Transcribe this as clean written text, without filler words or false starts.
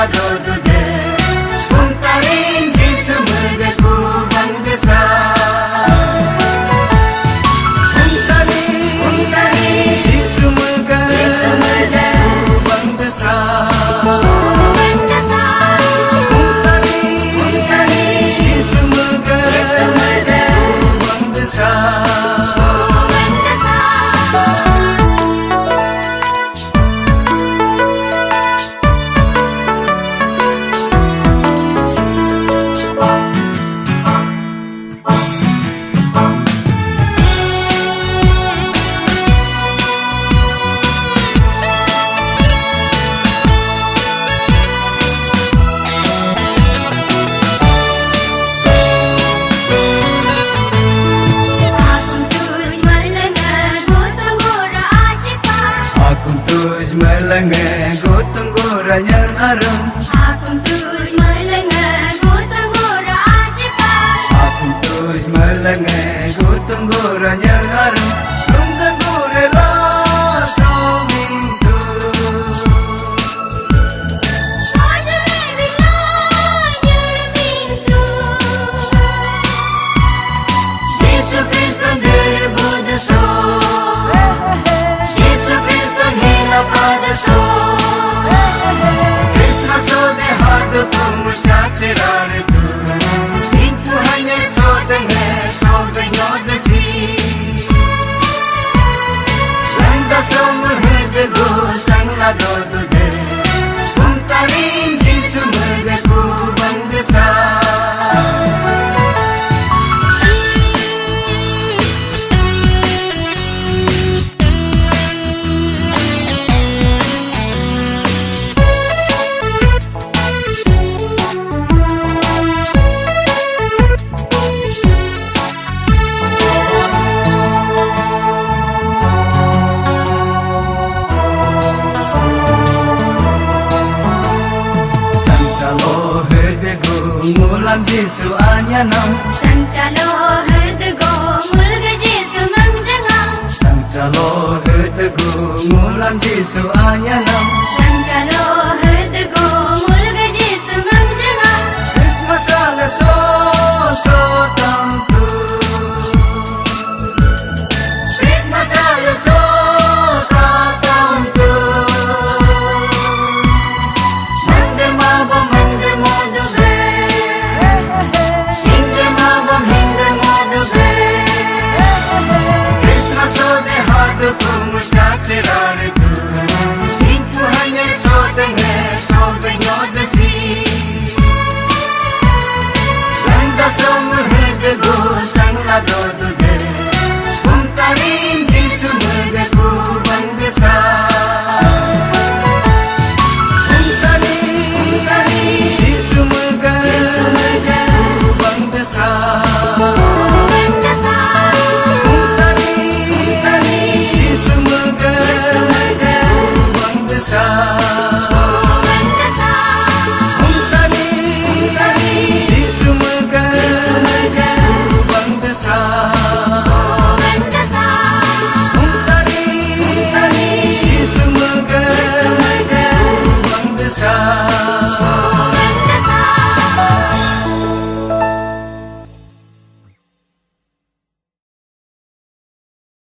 dodude Puntarin Yesu mergaku bang desa Puntarin Yesu mergaku bang desa Puntarin Yesu mergaku bang desa melenge gotong goranyang arum Akong tuj melenge gotong gora ajipan Akong tuj melenge gotong goranyang arum Lungga gorela somintu Ajare bilang nyermintu Yesu Kristus derboda so Yesu Kristus hina pada so Krishna so dehado tum chachirar tu Dinku hanyar so denge so ganyodasi Ganda so mulhede go sang na dodude Puntarin Yesu mergaku bang desa Mulam Yesu anyanam Sang calo hedego mulga Yesu mangjangam Sang calo hedegu mulam Yesu anyanam